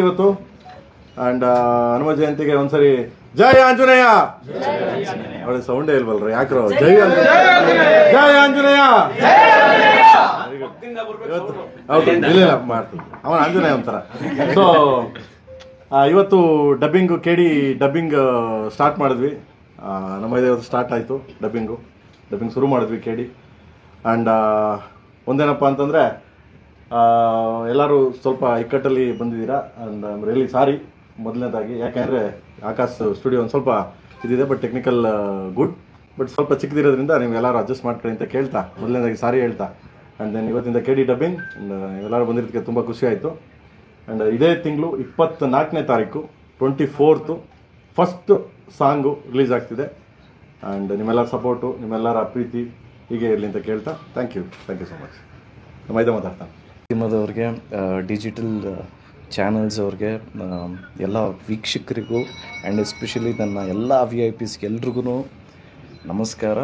ಇವತ್ತು ಅಂಡ್ ಹನುಮ ಜಯಂತಿಗೆ ಒಂದ್ಸರಿ ಜಯ ಆಂಜನೇಯ ಅವಳ ಸೌಂಡೇ ಇಲ್ವಲ್ರಿ ಯಾಕ್ರೋ ಜಯ ಜಯ ಆಂಜನೇಯ ಹೌದು ಇಲ್ಲ ಮಾಡ್ತೀವಿ ಅವನ ಆಂಜನೇಯ ಒಂಥರ. ಸೊ ಇವತ್ತು ಡಬ್ಬಿಂಗ್ ಕೆಡಿ ಡಬ್ಬಿಂಗ್ ಸ್ಟಾರ್ಟ್ ಮಾಡಿದ್ವಿ. ನಮ್ಮ ಇವತ್ತು ಸ್ಟಾರ್ಟ್ ಆಯಿತು ಡಬ್ಬಿಂಗ್ ಶುರು ಮಾಡಿದ್ವಿ ಕೆಡಿ. ಆ್ಯಂಡ್ ಒಂದೇನಪ್ಪ ಅಂತಂದರೆ ಎಲ್ಲರೂ ಸ್ವಲ್ಪ ಇಕ್ಕಟ್ಟಲ್ಲಿ ಬಂದಿದ್ದೀರಾ and I am really sorry ಮೊದಲನೇದಾಗಿ. ಯಾಕೆಂದರೆ ಆಕಾಶ್ ಸ್ಟುಡಿಯೋ ಒಂದು ಸ್ವಲ್ಪ ಇದಿದೆ, ಬಟ್ ಟೆಕ್ನಿಕಲ್ ಗುಡ್, ಬಟ್ ಸ್ವಲ್ಪ ಚಿಕ್ಕದಿರೋದ್ರಿಂದ ನೀವು ಎಲ್ಲರೂ ಅಡ್ಜಸ್ಟ್ ಮಾಡ್ಕೊಳ್ಳಿ ಅಂತ ಕೇಳ್ತಾ ಮೊದಲನೇದಾಗಿ ಸಾರಿ ಹೇಳ್ತಾ. ಆ್ಯಂಡ್ ದೆನ್ ಇವತ್ತಿಂದ ಕೆಡಿ ಡಬ್ಬಿಂಗ್ ಎಲ್ಲರೂ ಬಂದಿರೋದಕ್ಕೆ ತುಂಬ ಖುಷಿ ಆಯಿತು. ಆ್ಯಂಡ್ ಇದೇ ತಿಂಗಳು 24ನೇ ತಾರೀಕು 24th ಫಸ್ಟ್ ಸಾಂಗು ರಿಲೀಸ್ ಆಗ್ತಿದೆ. ಆ್ಯಂಡ್ ನಿಮ್ಮೆಲ್ಲರ ಸಪೋರ್ಟು ನಿಮ್ಮೆಲ್ಲರ ಪ್ರೀತಿ ಹೀಗೆ ಇರಲಿ ಅಂತ ಕೇಳ್ತಾ ಥ್ಯಾಂಕ್ ಯು ಸೊ ಮಚ್. ಮೈದ ಮಾತಾಡ್ತಾನೆ ಸಿನಿಮಾದವ್ರಿಗೆ, ಡಿಜಿಟಲ್ ಚಾನಲ್ಸ್ ಅವ್ರಿಗೆ, ಎಲ್ಲ ವೀಕ್ಷಕರಿಗೂ ಆ್ಯಂಡ್ ಎಸ್ಪೆಷಲಿ ನನ್ನ ಎಲ್ಲ VIPಸ್ಗೆ ಎಲ್ರಿಗೂ ನಮಸ್ಕಾರ.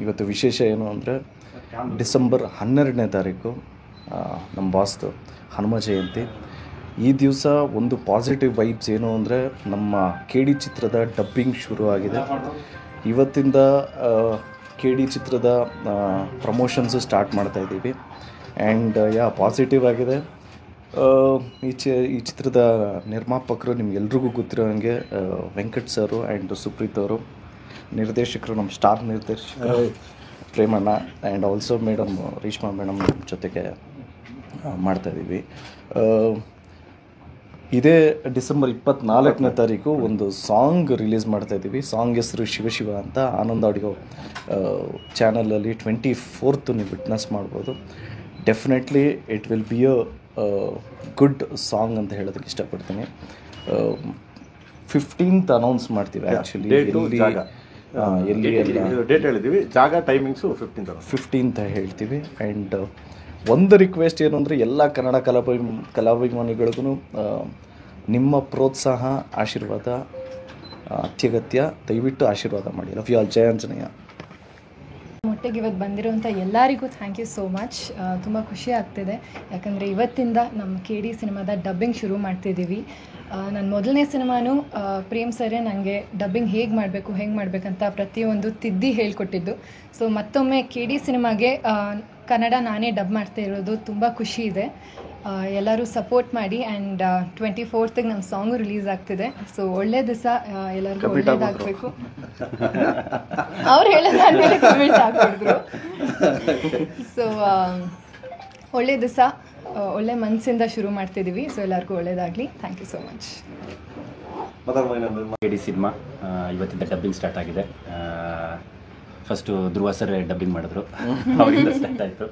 ಇವತ್ತು ವಿಶೇಷ ಏನು ಅಂದರೆ ಡಿಸೆಂಬರ್ 12ನೇ ತಾರೀಕು ನಮ್ಮ ಬಾಸ್ದು ಹನುಮ ಜಯಂತಿ. ಈ ದಿವಸ ಒಂದು ಪಾಸಿಟಿವ್ ವೈಬ್ಸ್ ಏನು ಅಂದರೆ ನಮ್ಮ ಕೆಡಿ ಚಿತ್ರದ ಡಬ್ಬಿಂಗ್ ಶುರು ಆಗಿದೆ. ಇವತ್ತಿಂದ ಕೆಡಿ ಚಿತ್ರದ ಪ್ರಮೋಷನ್ಸು ಸ್ಟಾರ್ಟ್ ಮಾಡ್ತಾಯಿದ್ದೀವಿ. ಆ್ಯಂಡ್ ಪಾಸಿಟಿವ್ ಆಗಿದೆ. ಈ ಚಿತ್ರದ ನಿರ್ಮಾಪಕರು ನಿಮ್ಗೆಲ್ರಿಗೂ ಗೊತ್ತಿರೋ ಹಾಗೆ ವೆಂಕಟ್ ಸರು ಆ್ಯಂಡ್ ಸುಪ್ರೀತ್ ಅವರು, ನಿರ್ದೇಶಕರು ನಮ್ಮ ಸ್ಟಾರ್ ನಿರ್ದೇಶಕರು Premanna and also madam Reshma madam ಜೊತೆಗೆ ಮಾಡ್ತಾಯಿದ್ದೀವಿ. ಇದೇ ಡಿಸೆಂಬರ್ 24ನೇ ತಾರೀಕು ಒಂದು ಸಾಂಗ್ ರಿಲೀಸ್ ಮಾಡ್ತಾಯಿದ್ದೀವಿ. ಸಾಂಗ್ ಹೆಸರು ಶಿವ ಅಂತ ಆನಂದ್ ಆಡಿಯೋ ಚಾನಲಲ್ಲಿ 24th ನೀವು ವಿಟ್ನೆಸ್ ಮಾಡ್ಬೋದು. Definitely it will be a good song ಅಂತ ಹೇಳೋದಕ್ಕೆ ಇಷ್ಟಪಡ್ತೀನಿ. 15th ಅನೌನ್ಸ್ ಮಾಡ್ತೀವಿ. ಆ್ಯಕ್ಚುಲಿ ಎಲ್ಲಿ ಡೇಟ್ ಹೇಳಿದ್ದೀವಿ, ಜಾಗ ಟೈಮಿಂಗ್ಸು 15th ಹೇಳ್ತೀವಿ. ಆ್ಯಂಡ್ ಒಂದು ರಿಕ್ವೆಸ್ಟ್ ಏನು ಅಂದರೆ ಎಲ್ಲ ಕನ್ನಡ ಕಲಾಭಿಮಾನಿಗಳಿಗೂ ನಿಮ್ಮ ಪ್ರೋತ್ಸಾಹ ಆಶೀರ್ವಾದ ಅತ್ಯಗತ್ಯ. ದಯವಿಟ್ಟು ಆಶೀರ್ವಾದ ಮಾಡಿ. Love you all. ಜಯ ಆಂಜನೇಯ. ಒಟ್ಟಿಗೆ ಇವತ್ತು ಬಂದಿರೋಂಥ ಎಲ್ಲರಿಗೂ ಥ್ಯಾಂಕ್ ಯು ಸೋ ಮಚ್. ತುಂಬ ಖುಷಿ ಆಗ್ತಿದೆ, ಯಾಕಂದರೆ ಇವತ್ತಿಂದ ನಮ್ಮ ಕೆಡಿ ಸಿನಿಮಾದ ಡಬ್ಬಿಂಗ್ ಶುರು ಮಾಡ್ತಿದ್ದೀವಿ. ನನ್ನ ಮೊದಲನೇ ಸಿನಿಮಾನು ಪ್ರೇಮ್ ಸರೇ ನನಗೆ ಡಬ್ಬಿಂಗ್ ಹೇಗೆ ಮಾಡಬೇಕಂತ ಪ್ರತಿಯೊಂದು ತಿದ್ದಿ ಹೇಳ್ಕೊಟ್ಟಿದ್ದು. ಸೊ ಮತ್ತೊಮ್ಮೆ ಕೆಡಿ ಸಿನಿಮಾಗೆ ಕನ್ನಡ ನಾನೇ ಡಬ್ ಮಾಡ್ತಾ ಇರೋದು ತುಂಬ ಖುಷಿ ಇದೆ. ಎಲ್ಲರೂ ಸಪೋರ್ಟ್ ಮಾಡಿ. ಆ್ಯಂಡ್ 24th ನಮ್ಮ ಸಾಂಗು ರಿಲೀಸ್ ಆಗ್ತಿದೆ. ಸೊ ಒಳ್ಳೆ ದಿವಸ, ಎಲ್ಲರಿಗೂ ಒಳ್ಳೇದಾಗಬೇಕು. ಅವ್ರು ಹೇಳೋದಾದ್ಮೇಲೆ ಕಮೆಂಟ್ ಹಾಕಿದ್ರು. ಸೊ ಒಳ್ಳೆ ದಿವಸ, ಒಳ್ಳೆ ಮನಸ್ಸಿಂದ ಶುರು ಮಾಡ್ತಿದ್ದೀವಿ. ಸೊ ಎಲ್ಲರಿಗೂ ಒಳ್ಳೇದಾಗಲಿ. Thank you so much. KD cinema ಇವತ್ತಿಂದ ಡಬ್ಬಿಂಗ್ ಸ್ಟಾರ್ಟ್ ಆಗಿದೆ. ಫಸ್ಟು ಧ್ರುವ ಸರ್ ಡಬ್ಬಿಂಗ್ ಮಾಡಿದ್ರು, ಅವರಿಂದ ಸ್ಟಾರ್ಟ್ ಆಯಿತು.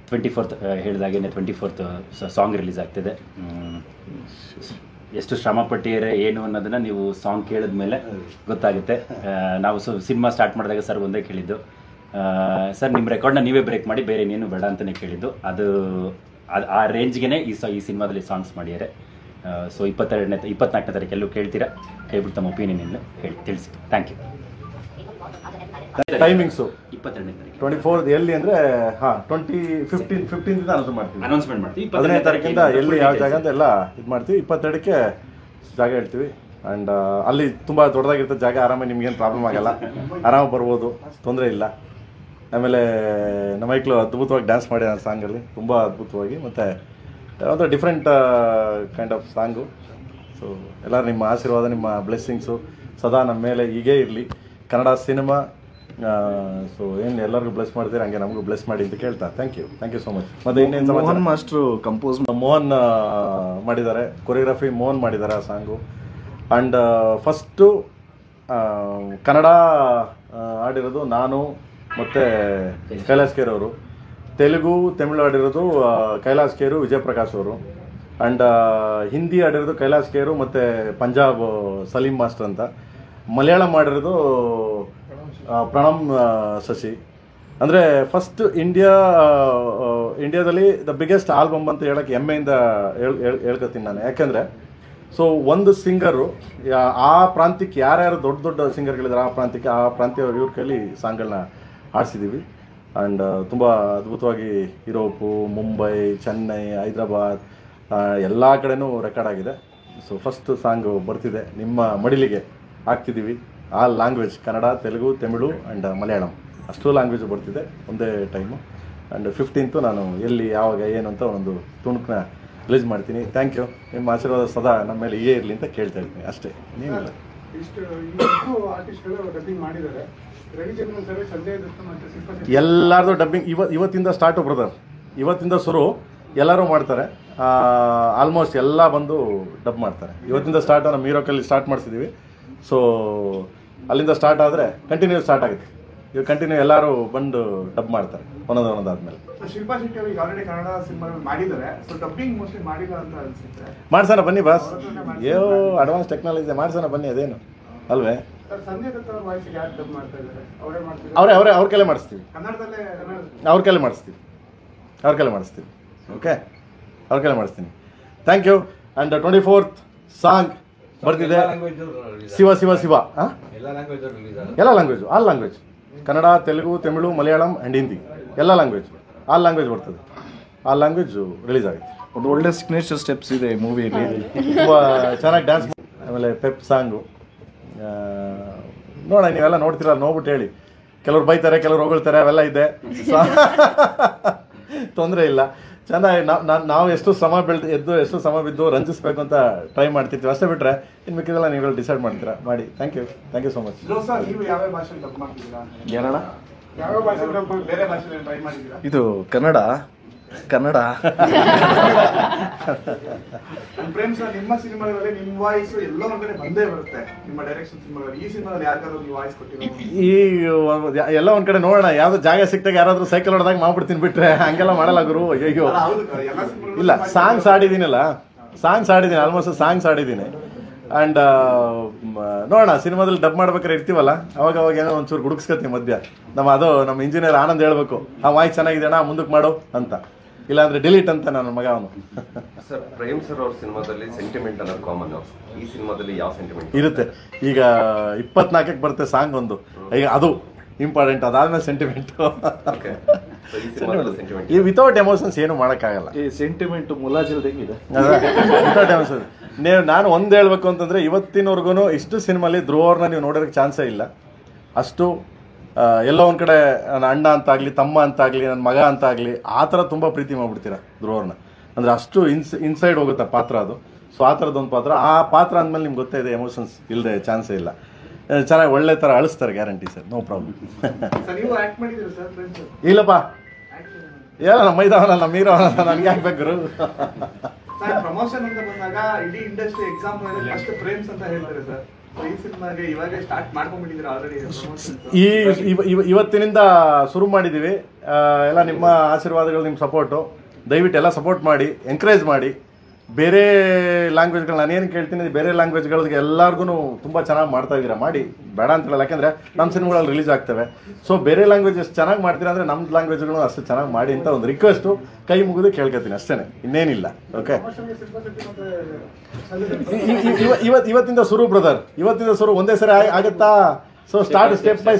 24th ಹೇಳಿದಾಗೇ 24th ಸಾಂಗ್ ರಿಲೀಸ್ ಆಗ್ತಿದೆ. ಎಷ್ಟು ಶ್ರಮಪಟ್ಟಿದ್ದಾರೆ ಏನು ಅನ್ನೋದನ್ನು ನೀವು ಸಾಂಗ್ ಕೇಳಿದ ಮೇಲೆ ಗೊತ್ತಾಗುತ್ತೆ. ನಾವು ಸಿನಿಮಾ ಸ್ಟಾರ್ಟ್ ಮಾಡಿದಾಗ ಸರ್ ಒಂದೇ ಕೇಳಿದ್ದು, ಸರ್ ನಿಮ್ಮ ರೆಕಾರ್ಡ್ನ ನೀವೇ ಬ್ರೇಕ್ ಮಾಡಿ, ಬೇರೆ ಇನ್ನೇನು ಬೇಡ ಅಂತಲೇ ಕೇಳಿದ್ದು. ಅದು ಆ ರೇಂಜ್ಗೆ ಈ ಸಿನಿಮಾದಲ್ಲಿ ಸಾಂಗ್ಸ್ ಮಾಡಿದ್ದಾರೆ. ಸೊ 24ನೇ ತಾರೀಕು ಎಲ್ಲೂ ಕೇಳ್ತೀರಾ, ಕೇಳ್ಬಿಟ್ಟು ತಮ್ಮ ಒಪಿನಿಯನ್ ಹೇಳಿ ತಿಳಿಸಿ. Thank you. ಟೈಮಿಂಗ್ಸು 22ನೇ ತಾರೀಕು 24th ಎಲ್ಲಿ ಅಂದರೆ 15th ಅನೌನ್ಸ್ಮೆಂಟ್ ಮಾಡ್ತೀವಿ. 15ನೇ ತಾರೀಕಿಂದ ಎಲ್ಲಿ ಯಾವ ಜಾಗ ಅಂತ ಎಲ್ಲ ಇದು ಮಾಡ್ತೀವಿ. 22ಕ್ಕೆ ಜಾಗ ಹೇಳ್ತೀವಿ. ಆ್ಯಂಡ್ ಅಲ್ಲಿ ತುಂಬ ದೊಡ್ಡದಾಗಿರ್ತದೆ ಜಾಗ, ಆರಾಮಾಗಿ ನಿಮ್ಗೇನು ಪ್ರಾಬ್ಲಮ್ ಆಗಲ್ಲ, ಆರಾಮಾಗಿ ಬರ್ಬೋದು, ತೊಂದರೆ ಇಲ್ಲ. ಆಮೇಲೆ ನಮ್ಮ ಮೈಕ್ಳು ಅದ್ಭುತವಾಗಿ ಡ್ಯಾನ್ಸ್ ಮಾಡಿ ಆ ಸಾಂಗಲ್ಲಿ ತುಂಬ ಅದ್ಭುತವಾಗಿ, ಮತ್ತು ಒಂದು different kind of song. So ಎಲ್ಲರೂ ನಿಮ್ಮ ಆಶೀರ್ವಾದ, ನಿಮ್ಮ ಬ್ಲೆಸ್ಸಿಂಗ್ಸು ಸದಾ ನಮ್ಮ ಮೇಲೆ ಹೀಗೇ ಇರಲಿ. ಕನ್ನಡ ಸಿನಿಮಾ ಸೊ ಏನು ಎಲ್ಲರಿಗೂ ಬ್ಲೆಸ್ ಮಾಡ್ತೀರಿ, ಹಂಗೆ ನಮಗೂ ಬ್ಲೆಸ್ ಮಾಡಿ ಅಂತ ಕೇಳ್ತಾ ಥ್ಯಾಂಕ್ ಯು ಸೊ ಮಚ್. ಮತ್ತು ಇನ್ನೇನು ಮೋಹನ್ ಮಾಸ್ಟ್ರು ಕಂಪೋಸ್ ಮೋಹನ್ ಮಾಡಿದ್ದಾರೆ, ಕೊರಿಯೋಗ್ರಫಿ ಮೋಹನ್ ಮಾಡಿದ್ದಾರೆ ಆ ಸಾಂಗು. ಆ್ಯಂಡ್ ಫಸ್ಟು ಕನ್ನಡ ಆಡಿರೋದು ನಾನು ಮತ್ತು ಕೈಲಾಸ್ ಖೇರ್ ಅವರು. ತೆಲುಗು ತಮಿಳು ಆಡಿರೋದು ಕೈಲಾಸ್ ಖೇರು, ವಿಜಯಪ್ರಕಾಶ್ ಅವರು. ಆ್ಯಂಡ್ ಹಿಂದಿ ಆಡಿರೋದು ಕೈಲಾಸ್ ಖೇರು ಮತ್ತು ಪಂಜಾಬ್ ಸಲೀಂ ಮಾಸ್ಟರ್ ಅಂತ. ಮಲಯಾಳಂ ಮಾಡಿರೋದು ಪ್ರಣಮ್ ಶಶಿ. ಅಂದರೆ ಫಸ್ಟ್ ಇಂಡಿಯಾದಲ್ಲಿ ದ ಬಿಗ್ಗೆಸ್ಟ್ ಆಲ್ಬಮ್ ಅಂತ ಹೇಳೋಕ್ಕೆ ಹೆಮ್ಮೆಯಿಂದ ಹೇಳ್ಕೊತೀನಿ ನಾನು. ಯಾಕೆಂದರೆ ಸೊ ಒಂದು ಸಿಂಗರು ಆ ಪ್ರಾಂತ್ಯಕ್ಕೆ ಯಾರ್ಯಾರು ದೊಡ್ಡ ದೊಡ್ಡ ಸಿಂಗರ್ಗಳಿದ್ದಾರೆ ಆ ಪ್ರಾಂತ್ಯ ಇವ್ರ ಕೈಲಿ ಸಾಂಗ್ಗಳನ್ನ ಆಡಿಸಿದ್ದೀವಿ. ಆ್ಯಂಡ್ ತುಂಬ ಅದ್ಭುತವಾಗಿ ಯುರೋಪು, ಮುಂಬೈ, ಚೆನ್ನೈ, ಹೈದ್ರಾಬಾದ್ ಎಲ್ಲ ಕಡೆನೂ ರೆಕಾರ್ಡ್ ಆಗಿದೆ. ಸೊ ಫಸ್ಟ್ ಸಾಂಗು ಬರ್ತಿದೆ, ನಿಮ್ಮ ಮಡಿಲಿಗೆ ಹಾಕ್ತಿದ್ದೀವಿ. All language, Kannada, Telugu, Tamil and Malayalam, ಅಷ್ಟು ಲ್ಯಾಂಗ್ವೇಜ್ ಬರ್ತಿದೆ ಒಂದೇ ಟೈಮು. ಆ್ಯಂಡ್ 15th ನಾನು ಎಲ್ಲಿ ಯಾವಾಗ ಏನು ಅಂತ ಒಂದು ತುಣುಕನ್ನ ರಿಲೀಸ್ ಮಾಡ್ತೀನಿ. Thank you. ನಿಮ್ಮ ಆಶೀರ್ವಾದ ಸದಾ ನಮ್ಮ ಮೇಲೆ ಹೀಗೆ ಇರಲಿ ಅಂತ ಕೇಳ್ತಾ ಇದ್ದೀನಿ ಅಷ್ಟೇ. ನೀವಿಲ್ಲ ಎಲ್ಲರದು ಡಬ್ಬಿಂಗ್ ಇವತ್ತಿಂದ ಸ್ಟಾರ್ಟು ಬ್ರದರ್, ಇವತ್ತಿಂದ ಶುರು. ಎಲ್ಲರೂ ಮಾಡ್ತಾರೆ, ಆಲ್ಮೋಸ್ಟ್ ಎಲ್ಲ ಬಂದು ಡಬ್ ಮಾಡ್ತಾರೆ. ಇವತ್ತಿಂದ ಸ್ಟಾರ್ಟ್ ನಮ್ಮ ಹೀರೋಕಲ್ಲಿ ಸ್ಟಾರ್ಟ್ ಮಾಡಿಸಿದ್ದೀವಿ. ಸೊ ಅಲ್ಲಿಂದ ಸ್ಟಾರ್ಟ್ ಆದರೆ ಕಂಟಿನ್ಯೂ ಸ್ಟಾರ್ಟ್ ಆಗುತ್ತೆ. ಇವಾಗ ಕಂಟಿನ್ಯೂ ಎಲ್ಲರೂ ಬಂದು ಡಬ್ ಮಾಡ್ತಾರೆ ಒಂದೊಂದಾದ್ಮೇಲೆ. ಶಿಲ್ಪಾ ಶೆಟ್ಟಿ ಅವರಿಗೆ ಆಲ್ರೆಡಿ ಕನ್ನಡ ಸಿನಿಮಾ ಮಾಡಿದ್ದಾರೆ, ಸೊ ಡಬ್ಬಿಂಗ್ ಮೋಸ್ಟ್ಲಿ ಮಾಡಿಲ್ಲ ಅಂತ ಅನ್ಸುತ್ತೆ. ಮಾಡ್ಸೋಣ ಬನ್ನಿ ಬಾಸ್, ಏಯೋ ಅಡ್ವಾನ್ಸ್ ಟೆಕ್ನಾಲಜಿ, ಮಾಡ್ಸೋಣ ಬನ್ನಿ, ಅದೇನು ಅಲ್ವೇ. ಸಂಜಯ್ ದತ್ ಅವ್ರ ವಾಯ್ಸ್ ಯಾರು ಡಬ್ ಮಾಡ್ತಾ ಇದ್ದಾರೆ? ಅವರೇ ಮಾಡ್ತಾರೆ, ಅವ್ರ ಕೈಲೇ ಮಾಡಿಸ್ತೀವಿ, ಕನ್ನಡದಲ್ಲೇ ಅವ್ರ ಕೈಲೇ ಮಾಡಿಸ್ತೀವಿ. ಓಕೆ, ಅವ್ರ ಕೈಲೇ ಮಾಡಿಸ್ತೀನಿ. Thank you. And 24th song ಬರ್ತಿದೆ, ಶಿವ ಶಿವ ಶಿವ. ಎಲ್ಲ language, all language, Kannada, Telugu, Tamil, Malayalam and Hindi, ಎಲ್ಲ ಲ್ಯಾಂಗ್ವೇಜ್, ಆಲ್ ಲ್ಯಾಂಗ್ವೇಜ್ ಬರ್ತದೆ. ಆ ಲ್ಯಾಂಗ್ವೇಜು ರಿಲೀಸ್ ಆಗುತ್ತೆ. ಒಂದು ಒಳ್ಳೆ ಸಿಗ್ನೇಚರ್ ಸ್ಟೆಪ್ಸ್ ಇದೆ ಮೂವಿಯಲ್ಲಿ. ತುಂಬ ಚೆನ್ನಾಗಿ ಡ್ಯಾನ್ಸ್, ಆಮೇಲೆ ಪೆಪ್ ಸಾಂಗು. ನೋಡ, ನೀವೆಲ್ಲ ನೋಡ್ತೀರ, ನೋಡ್ಬಿಟ್ಟು ಹೇಳಿ. ಕೆಲವ್ರು ಬೈತಾರೆ, ಕೆಲವ್ರು ಹೊಗಳ್ತಾರೆ, ಅವೆಲ್ಲ ಇದೆ, ತೊಂದರೆ ಇಲ್ಲ. ಚೆನ್ನಾಗಿ ನಾವು ಎಷ್ಟು ಎಷ್ಟು ಶ್ರಮ ಬಿದ್ದು ರಂಜಿಸ್ಬೇಕು ಅಂತ ಟ್ರೈ ಮಾಡ್ತಿರ್ತೀವಿ, ಅಷ್ಟೇ ಬಿಟ್ಟರೆ ಇನ್ನು ಮಿಕ್ಕಿದೆಲ್ಲ ನೀವೆಲ್ಲ ಡಿಸೈಡ್ ಮಾಡ್ತೀರಾ. ಮಾಡಿ. Thank you so much. ನೀವು ಯಾವ ಭಾಷೆಯಲ್ಲಿ ಡಬ್ ಮಾಡ್ತಿದ್ದೀರಾ? ಏನಣ್ಣ? ಯಾವ ಭಾಷೆಯಲ್ಲಿ ಡಬ್, ಬೇರೆ ಭಾಷೆಯಲ್ಲಿ ಟ್ರೈ ಮಾಡಿದ್ದೀರಾ? ಇದು ಕನ್ನಡ. ಪ್ರೇಮ್ ಸರ್, ನಿಮ್ಮ ಸಿನಿಮಾಗಳಲ್ಲಿ ನಿಮ್ಮ ವಾಯ್ಸ್ ಎಲ್ಲೋ ಒಂದ್ ಕಡೆ ಬಂದೇ ಬರುತ್ತೆ, ನಿಮ್ಮ ಡೈರೆಕ್ಷನ್ ಸಿನಿಮಾಗಳಲ್ಲಿ. ಈ ಸಿನಿಮಾದಲ್ಲಿ ಯಾರಿಗಾದ್ರೂ ನೀವು ವಾಯ್ಸ್ ಕೊಟ್ಟಿರೋ? ಎಲ್ಲ ಒಂದ್ ಕಡೆ ನೋಡೋಣ, ಯಾವ್ದು ಜಾಗ ಸಿಕ್ತಾಗ ಯಾರಾದ್ರೂ ಸೈಕಲ್ ಹೊಡೆದಾಗ ಮಾಡ್ಬಿಡ್ತೀನಿ, ಬಿಟ್ರೆ ಹಂಗೆಲ್ಲ ಮಾಡಲ್ಲ ಗುರು. ಅಯ್ಯೋ ಇಲ್ಲ, ಸಾಂಗ್ಸ್ ಆಡಿದ್ದೀನಿ, ಆಲ್ಮೋಸ್ಟ್ ಸಾಂಗ್ಸ್ ಆಡಿದ್ದೀನಿ. ಆ್ಯಂಡ್ ನೋಡೋಣ, ಸಿನಿಮಾದಲ್ಲಿ ಡಬ್ ಮಾಡ್ಬೇಕಾದ್ರೆ ಇರ್ತೀವಲ್ಲ, ಅವಾಗ ಏನೋ ಒಂಚೂರು ಗುಡುಕ್ಸ್ಕೊತೀವಿ ಮಧ್ಯ. ನಮ್ಮ ಇಂಜಿನಿಯರ್ ಆನಂದ್ ಹೇಳ್ಬೇಕು, ಆ ವಾಯ್ಸ್ ಚೆನ್ನಾಗಿದೆ ಅಣ್ಣ, ಮುಂದಕ್ಕೆ ಮಾಡು ಅಂತ, ಇಲ್ಲಾಂದ್ರೆ ಡಿಲೀಟ್ ಅಂತ ನನ್ನ ಮಗ ಅವನು. ಸರ್, ಪ್ರೇಮ್ ಸರ್ ಅವ್ರ ಸಿನಿಮಾದಲ್ಲಿ ಸೆಂಟಿಮೆಂಟ್ ಅನ್ನೋದು ಕಾಮನ್, ಈ ಸಿನಿಮಾದಲ್ಲಿ ಯಾವ ಸೆಂಟಿಮೆಂಟ್ ಇರುತ್ತೆ? ಈಗ 24ಕ್ಕೆ ಬರುತ್ತೆ ಸಾಂಗ್ ಒಂದು, ಈಗ ಅದು ಇಂಪಾರ್ಟೆಂಟ್, ಅದಾದ್ಮೇಲೆ ಸೆಂಟಿಮೆಂಟ್. ಈ ವಿತೌಟ್ ಎಮೋಷನ್ಸ್ ಏನು ಮಾಡೋಕ್ಕಾಗಲ್ಲ. ಈ ಸೆಂಟಿಮೆಂಟ್ ಮುಲಾಜಿಲ್ದಂಗಿದೆ ವಿತೌಟ್ ಎಮೋಷನ್ಸ್. ನಾನು ಒಂದು ಹೇಳ್ಬೇಕು ಅಂತಂದ್ರೆ, ಇವತ್ತಿನವರೆಗೂ ಇಷ್ಟು ಸಿನಿಮಾಲಿ ಧ್ರುವವ್ರನ್ನ ನೀವು ನೋಡೋದಕ್ಕೆ ಚಾನ್ಸೇ ಇಲ್ಲ. ಅಷ್ಟು ಎಲ್ಲೋ ಒಂದು ಕಡೆ ನನ್ನ ಅಣ್ಣ ಅಂತಾಗಲಿ, ತಮ್ಮ ಅಂತಾಗಲಿ, ನನ್ನ ಮಗ ಅಂತಾಗಲಿ, ಆ ಥರ ತುಂಬ ಪ್ರೀತಿ ಮಾಡ್ಬಿಡ್ತೀರ ಧ್ರುವವ್ರನ್ನ. ಅಂದರೆ ಅಷ್ಟು ಇನ್ಸೈಡ್ ಹೋಗುತ್ತೆ ಪಾತ್ರ ಅದು. ಸೊ ಆ ಥರದ್ದೊಂದು ಪಾತ್ರ, ಆ ಪಾತ್ರ ಅಂದಮೇಲೆ ನಿಮ್ಗೆ ಗೊತ್ತೇ ಇದೆ, ಎಮೋಷನ್ಸ್ ಇಲ್ಲದೆ ಚಾನ್ಸೇ ಇಲ್ಲ. ಚೆನ್ನಾಗಿ ಒಳ್ಳೆ ಥರ ಅಳಿಸ್ತಾರೆ, ಗ್ಯಾರಂಟಿ ಸರ್, ನೋ ಪ್ರಾಬ್ಲಮ್. ಇಲ್ಲಪ್ಪ, ಎಲ್ಲ ನಮ್ಮ ಮೈದಾವನ, ನಮ್ಮ ಹೀರೋ, ನನಗೆ ಹಾಕ್ಬೇಕು. ಪ್ರಮೋಷನ್ ಅಂತ ಬಂದಾಗ ಇಡೀ ಇಂಡಸ್ಟ್ರಿ ಎಕ್ಸಾಂಪಲ್ ಫಸ್ಟ್ ಪ್ರೇಮ್ಸ್ ಅಂತ ಹೇಳ್ತಾರೆ ಸರ್. ಈ ಸಿನಿಮಾಗೆ ಇವಾಗ ಸ್ಟಾರ್ಟ್ ಮಾಡ್ಕೊಂಡ್ಬಿಟ್ಟಿದ್ದೀರಾ ಆಲ್ರೆಡಿ? ಇವತ್ತಿನಿಂದ ಶುರು ಮಾಡಿದ್ದೀವಿ. ಎಲ್ಲ ನಿಮ್ಮ ಆಶೀರ್ವಾದಗಳು, ನಿಮ್ಮ ಸಪೋರ್ಟು, ದಯವಿಟ್ಟು ಎಲ್ಲ ಸಪೋರ್ಟ್ ಮಾಡಿ, ಎಂಕರೇಜ್ ಮಾಡಿ. ಬೇರೆ ಲ್ಯಾಂಗ್ವೇಜ್ಗಳು ನಾನೇನು ಕೇಳ್ತೀನಿ, ಬೇರೆ ಲ್ಯಾಂಗ್ವೇಜ್ಗಳಿಗೆ ಎಲ್ಲರಿಗೂ ತುಂಬ ಚೆನ್ನಾಗಿ ಮಾಡ್ತಾ ಇದ್ದೀರಾ, ಮಾಡಿ, ಬೇಡ ಅಂತ ಹೇಳಲ್ಲ. ಯಾಕೆಂದರೆ ನಮ್ಮ ಸಿನಿಮಾಗಳಲ್ಲಿ ರಿಲೀಸ್ ಆಗ್ತವೆ. ಸೊ ಬೇರೆ ಲ್ಯಾಂಗ್ವೇಜ್ ಎಷ್ಟು ಚೆನ್ನಾಗಿ ಮಾಡ್ತೀರಾ ಅಂದರೆ ನಮ್ಮ ಲ್ಯಾಂಗ್ವೇಜ್ಗಳು ಅಷ್ಟು ಚೆನ್ನಾಗಿ ಮಾಡಿ ಅಂತ ಒಂದು ರಿಕ್ವೆಸ್ಟು ಕೈ ಮುಗಿದು ಕೇಳ್ಕೊತೀನಿ, ಅಷ್ಟೇ, ಇನ್ನೇನಿಲ್ಲ. ಓಕೆ, ಇವತ್ತಿಂದ ಶುರು ಬ್ರದರ್, ಇವತ್ತಿಂದ ಶುರು, ಒಂದೇ ಸರಿ ಆಗುತ್ತಾ? So start step by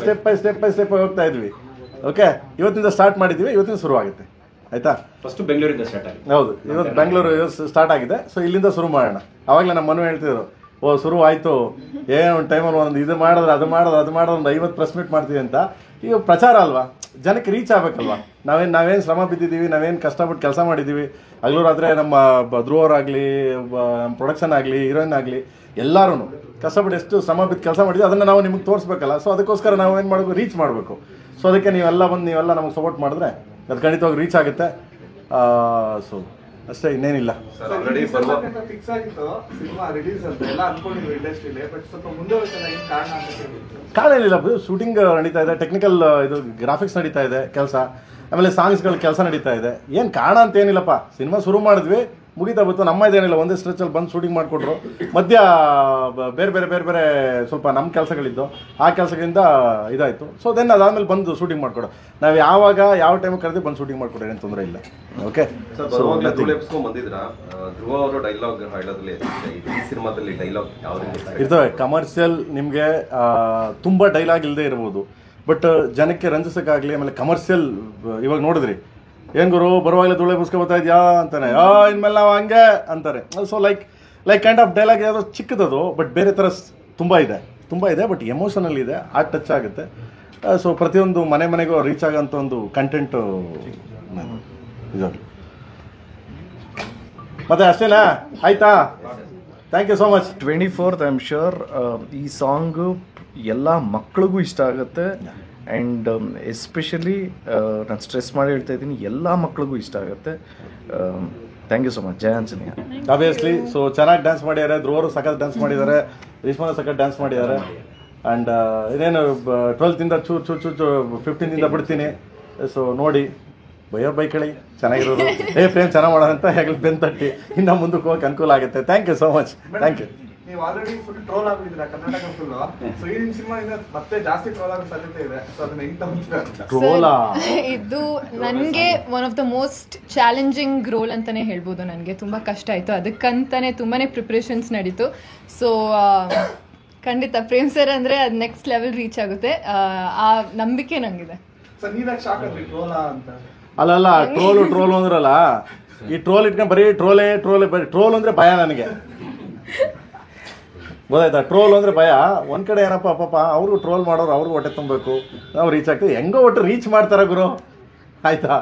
step ಹೋಗ್ತಾ ಇದ್ವಿ. ಓಕೆ, ಇವತ್ತಿಂದ ಸ್ಟಾರ್ಟ್ ಮಾಡಿದ್ದೀವಿ, ಇವತ್ತಿಂದ ಶುರು ಆಗುತ್ತೆ. ಆಯ್ತಾ? ಫಸ್ಟ್ ಬೆಂಗಳೂರಿಂದ ಸ್ಟಾರ್ಟ್ ಆಗಿದೆ. ಹೌದು, ಇವತ್ತು ಬೆಂಗಳೂರು ಸ್ಟಾರ್ಟ್ ಆಗಿದೆ. ಸೊ ಇಲ್ಲಿಂದ ಶುರು ಮಾಡೋಣ. ಅವಾಗಲೇ ನಮ್ಮ ಮನು ಹೇಳ್ತಿದ್ರು, ಶುರು ಆಯಿತು, ಏನು ಒಂದು ಟೈಮಲ್ಲಿ ಒಂದು ಇದು ಮಾಡಿದ್ರೆ ಅದು ಮಾಡೋದು ಒಂದು 50 ಪ್ರೆಸ್ ಮೀಟ್ ಮಾಡ್ತೀವಿ ಅಂತ. ಈಗ ಪ್ರಚಾರ ಅಲ್ವಾ, ಜನಕ್ಕೆ ರೀಚ್ ಆಗಬೇಕಲ್ವಾ. ನಾವೇನು ಶ್ರಮ ಬಿದ್ದಿದ್ದೀವಿ, ನಾವೇನು ಕಷ್ಟಪಟ್ಟು ಕೆಲಸ ಮಾಡಿದ್ದೀವಿ. ಹಗಲೂರಾದರೆ ನಮ್ಮ ಧ್ರುವರಾಗಲಿ, ನಮ್ಮ ಪ್ರೊಡಕ್ಷನ್ ಆಗಲಿ, ಹೀರೋಯಿನ್ ಆಗಲಿ, ಎಲ್ಲರೂ ಕಷ್ಟಪಟ್ಟು ಎಷ್ಟು ಶ್ರಮ ಬಿದ್ದು ಕೆಲಸ ಮಾಡಿದ್ವಿ, ಅದನ್ನು ನಾವು ನಿಮಗೆ ತೋರಿಸ್ಬೇಕಲ್ಲ. ಸೊ ಅದಕ್ಕೋಸ್ಕರ ನಾವು ಏನು ಮಾಡಬೇಕು, ರೀಚ್ ಮಾಡಬೇಕು. ಸೊ ಅದಕ್ಕೆ ನೀವೆಲ್ಲ ನಮಗೆ ಸಪೋರ್ಟ್ ಮಾಡಿದ್ರೆ ಅದು ಖಂಡಿತವಾಗಿ ರೀಚ್ ಆಗುತ್ತೆ. ಸೊ ಅಷ್ಟೇ, ಇನ್ನೇನಿಲ್ಲ. ಫಿಕ್ಸ್ ಆಗಿತ್ತು ಸಿನಿಮಾ ರಿಲೀಸ್ ಅಂತ ಎಲ್ಲ ಅನ್ಕೊಂಡಿದ್ರು ಇಂಡಸ್ಟ್ರಿಲಿ, ಬಟ್ ಸ್ವಲ್ಪ ಮುಂದೆ ಹೋಗ್ತಲ್ಲ, ಏನು ಕಾರಣ ಅಂತ? ಕಾರಣ ಏನಿಲ್ಲ, ಶೂಟಿಂಗ್ ನಡೀತಾ ಇದೆ, ಟೆಕ್ನಿಕಲ್ ಇದು ಗ್ರಾಫಿಕ್ಸ್ ನಡೀತಾ ಇದೆ ಕೆಲಸ, ಆಮೇಲೆ ಸಾಂಗ್ಸ್ಗಳ ಕೆಲಸ ನಡೀತಾ ಇದೆ. ಏನು ಕಾರಣ ಅಂತ ಏನಿಲ್ಲಪ್ಪ, ಸಿನಿಮಾ ಶುರು ಮಾಡಿದ್ವಿ, ಮುಗಿತಾ ಬಂತು. ನಮ್ಮ ಇದೇನಿಲ್ಲ, ಒಂದೇ ಸ್ಟ್ರೆಚಲ್ಲಿ ಬಂದು ಶೂಟಿಂಗ್ ಮಾಡಿಕೊಟ್ರು. ಮಧ್ಯ ಬೇರೆ ಸ್ವಲ್ಪ ನಮ್ಮ ಕೆಲಸಗಳಿದ್ದು, ಆ ಕೆಲಸಗಳಿಂದ ಇದಾಯಿತು. ಸೊ ದೆನ್ ಅದಾದಮೇಲೆ ಬಂದು ಶೂಟಿಂಗ್ ಮಾಡಿಕೊಡು. ನಾವು ಯಾವ ಟೈಮ್ ಕರೆದು ಬಂದು ಶೂಟಿಂಗ್ ಮಾಡಿಕೊಡ್ರಿ, ಏನು ತೊಂದರೆ ಇಲ್ಲ. ಓಕೆ, ಧ್ರುವ ಅವರು ಡೈಲಾಗ್ ಹೇಳೋದ್ರಲ್ಲಿ ಈ ಸಿನಿಮಾದಲ್ಲಿ ಡೈಲಾಗ್ ಯಾವ ಇರ್ತವೆ. ಕಮರ್ಷಿಯಲ್ ನಿಮಗೆ ತುಂಬ ಡೈಲಾಗ್ ಇಲ್ಲದೆ ಇರ್ಬೋದು, ಬಟ್ ಜನಕ್ಕೆ ರಂಜಿಸೋಕ್ಕಾಗಲಿ, ಆಮೇಲೆ ಕಮರ್ಷಿಯಲ್ ಇವಾಗ ನೋಡಿದ್ರಿ ಏನು ಗುರು ಬರುವಾಗಲೇ ಧೂಳೆ ಮುಸ್ಕೊ ಬರ್ತಾ ಇದೆಯಾ ಅಂತಾನೆ, ಇನ್ಮೇಲೆ ನಾವು ಹಂಗೆ ಅಂತಾರೆ. So like kind of dialogue ಯಾವುದೋ ಚಿಕ್ಕದದು, ಬಟ್ ಬೇರೆ ಥರ ತುಂಬ ಇದೆ, ಬಟ್ ಎಮೋಷನಲ್ ಇದೆ, ಆ ಟಚ್ ಆಗುತ್ತೆ. ಸೊ ಪ್ರತಿಯೊಂದು ಮನೆಗೂ ರೀಚ್ ಆಗೋಂಥ ಒಂದು ಕಂಟೆಂಟು ಇದಾಗಲಿ. ಮತ್ತೆ ಅಷ್ಟೇನಾ? ಆಯ್ತಾ? Thank you so much. 24th I am sure ಈ ಸಾಂಗು ಎಲ್ಲ ಮಕ್ಕಳಿಗೂ ಇಷ್ಟ ಆಗುತ್ತೆ. ಆ್ಯಂಡ್ ಎಸ್ಪೆಷಲಿ ನಾನು ಸ್ಟ್ರೆಸ್ ಮಾಡಿ ಹೇಳ್ತಾ ಇದ್ದೀನಿ, ಎಲ್ಲ ಮಕ್ಕಳಿಗೂ ಇಷ್ಟ ಆಗುತ್ತೆ. Thank you so much. ಜಯ ಆಂಜನೇಯ. ಆಬ್ವಿಯಸ್ಲಿ. ಸೊ ಚೆನ್ನಾಗಿ ಡ್ಯಾನ್ಸ್ ಮಾಡಿದ್ದಾರೆ, ಧ್ರುವರು ಸಖತ್ ಡ್ಯಾನ್ಸ್ ಮಾಡಿದ್ದಾರೆ, ರೇಷ್ಮಾ ಸಖತ್ ಡ್ಯಾನ್ಸ್ ಮಾಡಿದ್ದಾರೆ. ಆ್ಯಂಡ್ ಇದೇನು 12th ಚೂರು 15th ಬಿಡ್ತೀನಿ. ಸೊ ನೋಡಿ ಬೈಯೋರು ಬೈಕಳಿ ಚೆನ್ನಾಗಿರೋದು, ಫ್ರೇಮ್ ಚೆನ್ನಾಗಿ ಮಾಡೋಣ ಅಂತ ಹೇಗೆ ಬೆನ್ ತಟ್ಟಿ ಇನ್ನು ಮುಂದಕ್ಕೆ ಹೋಗಕ್ಕೆ ಅನುಕೂಲ ಆಗುತ್ತೆ. Thank you so much. Thank you. ನೀವು ಆಲ್ರೆಡಿ ಫುಲ್ ಟ್ರೋಲ್ ಆಗಿದ್ದೀರಾ ಕರ್ನಾಟಕ ಫುಲ್. ಸೊ ಈ ಸಿನಿಮಾದಿಂದ ಮತ್ತೆ ಜಾಸ್ತಿ ಟ್ರೋಲ್ ಆಗೋ ಸಾಧ್ಯತೆ ಇದೆ. ಸೊ ಅದನ್ನ ಹೆಂಗ್ ತಗೊಂಡ್ತೀರಾ? ಟ್ರೋಲಾ ಇದು ನನಗೆ one of the most challenging role ಅಂತಾನೆ ಹೇಳ್ಬೋದು. ನನಗೆ ತುಂಬ ಕಷ್ಟ ಆಯಿತು, ಅದಕ್ಕಂತಾನೆ ತುಂಬಾ ಪ್ರಿಪ್ರೇಷನ್ಸ್ ನಡೀತು. ಸೊ ಖಂಡಿತ ಪ್ರೇಮ್ ಸರ್ ಅಂದರೆ ಅದು ನೆಕ್ಸ್ಟ್ ಲೆವೆಲ್ ರೀಚ್ ಆಗುತ್ತೆ, ಆ ನಂಬಿಕೆ ನನಗಿದೆ. ಸೊ ನೀವ್ಯಾಕೆ ಶಾಕ್ ಆದ್ರಿ ಟ್ರೋಲಾ ಅಂತ? ಅಲ್ಲ ಟ್ರೋಲು ಅಂದ್ರಲ್ಲ, ಈ ಟ್ರೋಲ್ ಇಟ್ಕೊಂಡು ಬರೀ ಟ್ರೋಲೇ ಬರೀ ಟ್ರೋಲ್ ಅಂದರೆ ಭಯ ನನಗೆ, ಗೊತ್ತಾಯ್ತಾ? ಟ್ರೋಲ್ ಅಂದರೆ ಭಯ. ಒಂದು ಕಡೆ ಏನಪ್ಪ ಪಾಪ ಅವರು ಟ್ರೋಲ್ ಮಾಡೋರು, ಅವ್ರಿಗೂ ಹೊಟ್ಟೆ ತುಂಬಬೇಕು, ನಾವು ರೀಚ್ ಆಗ್ತೀವಿ, ಹೆಂಗೋ ಒಟ್ಟು ರೀಚ್ ಮಾಡ್ತಾರೆ ಗುರು. ಆಯ್ತಾ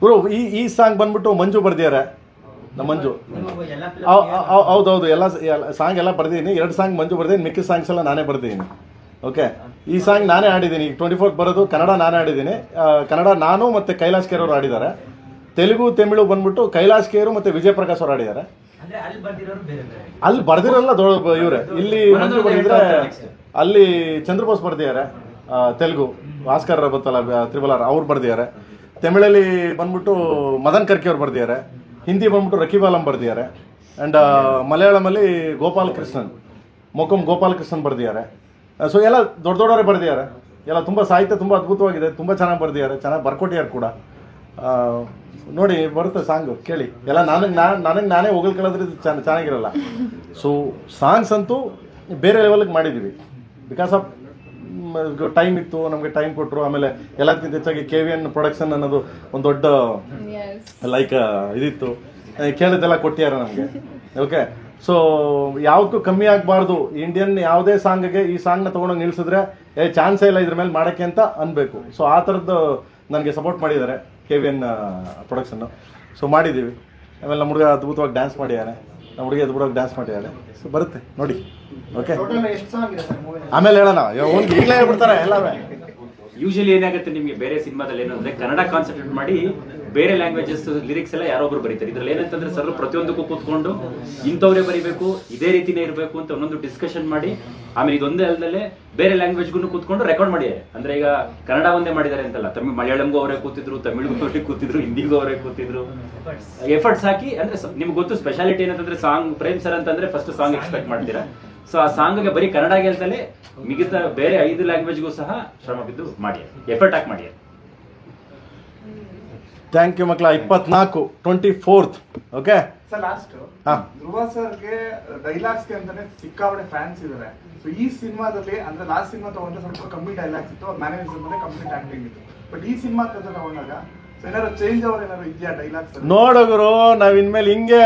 ಗುರು? ಈ ಸಾಂಗ್ ಬಂದ್ಬಿಟ್ಟು ಮಂಜು ಬರ್ದಿದ್ದಾರೆ, ನಮ್ಮ ಮಂಜು. ಹೌದೌದು, ಎಲ್ಲ ಸಾಂಗ್ ಎಲ್ಲ ಬರ್ದಿದ್ದೀನಿ. 2 ಸಾಂಗ್ ಮಂಜು ಬರ್ದಿದ್ದೀನಿ, ಮಿಕ್ಕಿದ ಸಾಂಗ್ಸ್ ಎಲ್ಲ ನಾನೇ ಬರ್ದಿದ್ದೀನಿ. ಓಕೆ, ಈ ಸಾಂಗ್ ನಾನೇ ಆಡಿದ್ದೀನಿ. 24th ಬರೋದು ಕನ್ನಡ ನಾನೇ ಆಡಿದ್ದೀನಿ. ಕನ್ನಡ ನಾನು ಮತ್ತು ಕೈಲಾಶ್ ಖೇರ್ ಅವರು ಆಡಿದ್ದಾರೆ. ತೆಲುಗು ತಮಿಳು ಬಂದ್ಬಿಟ್ಟು ಕೈಲಾಶ್ ಖೇರು ಮತ್ತು ವಿಜಯ್ ಪ್ರಕಾಶ್ ಅವರು ಆಡಿದ್ದಾರೆ. ಅಲ್ಲಿ ಬರ್ದಿರಲ್ಲ ಇವರೇ. ಇಲ್ಲಿ ಮಂಜು ಬರ್ದಿದ್ರೆ ಅಲ್ಲಿ ಚಂದ್ರಬೋಸ್ ಬರ್ದಿದ್ದಾರೆ, ತೆಲುಗು ಆಸ್ಕರ್ ಗೊತ್ತಲ್ಲ ತ್ರಿಬಲ್ ಅವ್ರು ಬರ್ದಿದ್ದಾರೆ. ತಮಿಳಲ್ಲಿ ಬಂದ್ಬಿಟ್ಟು ಮದನ್ ಕರ್ಕಿ ಅವ್ರು ಬರ್ದಿದ್ದಾರೆ. ಹಿಂದಿ ಬಂದ್ಬಿಟ್ಟು ರಕೀಬ್ ಆಲಂ ಬರ್ದಿದ್ದಾರೆ. ಆ್ಯಂಡ್ ಮಲಯಾಳಮಲ್ಲಿ ಗೋಪಾಲಕೃಷ್ಣನ್ ಗೋಪಾಲಕೃಷ್ಣನ್ ಬರ್ದಿದ್ದಾರೆ. ಸೊ ಎಲ್ಲ ದೊಡ್ಡವರೇ ಬರ್ದಿದ್ದಾರೆ. ಎಲ್ಲ ತುಂಬ ಸಾಹಿತ್ಯ ತುಂಬ ಅದ್ಭುತವಾಗಿದೆ, ತುಂಬ ಚೆನ್ನಾಗಿ ಬರ್ದಿದ್ದಾರೆ, ಚೆನ್ನಾಗಿ ಬರ್ಕೊಟ್ಟಿದ್ದಾರೆ ಕೂಡ. ನೋಡಿ ಬರುತ್ತೆ ಸಾಂಗು, ಕೇಳಿ. ಎಲ್ಲ ನನಗೆ ನಾನೇ ಹೊಗಳ್ಕೊಳ್ಳೋದ್ರೆ ಚೆನ್ನಾಗಿರಲ್ಲ. ಸೊ ಸಾಂಗ್ಸ್ ಅಂತೂ ಬೇರೆ ಲೆವೆಲ್ಗೆ ಮಾಡಿದ್ದೀವಿ. ಬಿಕಾಸ್ ಆಫ್ ಟೈಮ್ ಇತ್ತು, ನಮಗೆ ಟೈಮ್ ಕೊಟ್ಟರು. ಆಮೇಲೆ ಎಲ್ಲದಕ್ಕಿಂತ ಹೆಚ್ಚಾಗಿ KVN ಪ್ರೊಡಕ್ಷನ್ ಅನ್ನೋದು ಒಂದು ದೊಡ್ಡ ಲೈಕ್ ಇದಿತ್ತು, ಕೇಳಿದ್ದೆಲ್ಲ ಕೊಟ್ಟಿದ್ದಾರೆ ನಮಗೆ. ಓಕೆ, ಸೊ ಯಾವುದಕ್ಕೂ ಕಮ್ಮಿ ಆಗಬಾರ್ದು. ಇಂಡಿಯನ್ ಯಾವುದೇ ಸಾಂಗ್ಗೆ ಈ ಸಾಂಗ್ನ ತೊಗೊಂಡೋಗಿ ನಿಲ್ಸಿದ್ರೆ ಚಾನ್ಸೇ ಇಲ್ಲ ಇದ್ರ ಮೇಲೆ ಮಾಡೋಕ್ಕೆ ಅಂತ ಅನ್ಬೇಕು. ಸೊ ಆ ಥರದ್ದು ನನಗೆ ಸಪೋರ್ಟ್ ಮಾಡಿದ್ದಾರೆ KVN ಪ್ರೊಡಕ್ಷನ್ನು. ಸೊ ಮಾಡಿದ್ದೀವಿ. ಆಮೇಲೆ ನಮ್ಮ ಹುಡುಗ ಅದ್ಭುತವಾಗಿ ಡ್ಯಾನ್ಸ್ ಮಾಡಿದ್ದಾನೆ, ನಮ್ಮ ಹುಡುಗಿ ಅದ್ಭುತವಾಗಿ ಡ್ಯಾನ್ಸ್ ಮಾಡಿದ್ದಾಳೆ. ಸೊ ಬರುತ್ತೆ ನೋಡಿ. ಓಕೆ, ಆಮೇಲೆ ಹೇಳೋಣ. ಒಂದು ಈಗಲೇ ಹೇಳ್ಬಿಡ್ತಾರೆ ಎಲ್ಲವೇ. ಯೂಶಲಿ ಏನಾಗುತ್ತೆ ನಿಮಗೆ ಬೇರೆ ಸಿನಿಮಾದಲ್ಲಿ ಏನಂದ್ರೆ ಕನ್ನಡ ಕಾನ್ಸಂಟ್ರೇಟ್ ಮಾಡಿ ಬೇರೆ ಲ್ಯಾಂಗ್ವೇಜಸ್ ಲಿರಿಕ್ಸ್ ಎಲ್ಲ ಯಾರೊಬ್ರು ಬರೀತಾರೆ. ಇದ್ರಲ್ಲಿ ಏನಂತಂದ್ರೆ ಸರ್ ಪ್ರತಿಯೊಂದಕ್ಕೂ ಕೂತ್ಕೊಂಡು ಇಂಥವ್ರೇ ಬರೀಬೇಕು, ಇದೇ ರೀತಿನೇ ಇರಬೇಕು ಅಂತ ಒಂದೊಂದು ಡಿಸ್ಕಷನ್ ಮಾಡಿ, ಆಮೇಲೆ ಇದೊಂದೇ ಅಲ್ಲದೆ ಬೇರೆ ಲ್ಯಾಂಗ್ವೇಜ್ಗೂ ಕೂತ್ಕೊಂಡು ರೆಕಾರ್ಡ್ ಮಾಡಿದ್ದಾರೆ. ಅಂದ್ರೆ ಈಗ ಕನ್ನಡ ಒಂದೇ ಮಾಡಿದ್ದಾರೆ ಅಂತಲ್ಲ, ಮಲಯಾಳಂಗೂ ಅವರೇ ಕೂತಿದ್ರು, ತಮಿಳಿಗೂ ಅವರೇ ಕೂತಿದ್ರು, ಹಿಂದಿಗೂ ಅವರೇ ಕೂತಿದ್ರು, ಎಫರ್ಟ್ಸ್ ಹಾಕಿ. ಅಂದ್ರೆ ನಿಮ್ಗೆ ಗೊತ್ತು ಸ್ಪೆಷಾಲಿಟಿ ಏನಂತಂದ್ರೆ ಸಾಂಗ್ ಪ್ರೇಮ್ ಸರ್ ಅಂತಂದ್ರೆ ಫಸ್ಟ್ ಸಾಂಗ್ ಎಕ್ಸ್ಪೆಕ್ಟ್ ಮಾಡ್ತೀರಾ. ಸೊ ಆ ಸಾಂಗ್ಗೆ ಬರೀ ಕನ್ನಡ ಅಂತಲೇ ಮಿಗತಾ ಬೇರೆ 5 ಲ್ಯಾಂಗ್ವೇಜ್ಗೂ ಸಹ ಶ್ರಮ ಬಿದ್ದು ಮಾಡಿ, ಎಫರ್ಟ್ ಹಾಕಿ ಮಾಡಿ. ಥ್ಯಾಂಕ್ ಯು ಮಕ್ಕಳ. 24th okay. ಸರ್ ಲಾಸ್ಟ್ ಧ್ರುವ ಸರ್ಗೆ ಡೈಲಾಗ್ಸ್ಗೆ ಅಂತಾನೆ ಸಿಕ್ಕಾಪಟ್ಟೆ ಫ್ಯಾನ್ಸ್ ಇದ್ದಾರೆ. ಸೊ ಈ ಸಿನಿಮಾದಲ್ಲಿ ಅಂದ್ರೆ ಲಾಸ್ಟ್ ಸಿನಿಮಾ ತಗೊಂಡ್ರೆ ಸ್ವಲ್ಪ ಕಮ್ಮಿ ಡೈಲಾಗ್ಸ್ ಇತ್ತು, ಅವ್ರ ಮ್ಯಾನೇಜರ್ ಮೇಲೆ ಕಂಪ್ಲೀಟ್ ಆಕ್ಟಿಂಗ್ ಇತ್ತು. ಬಟ್ ಈ ಸಿನಿಮಾ ಕಥೆ ತಗೊಂಡಾಗ ಏನಾದ್ರು ಚೇಂಜ್ ಅವ್ರು ಏನಾದ್ರು ಇದೆಯಾ ಡೈಲಾಗ್ಸ್? ನೋಡೋರು ನಾವ್ ಇನ್ಮೇಲೆ ಹಿಂಗೆ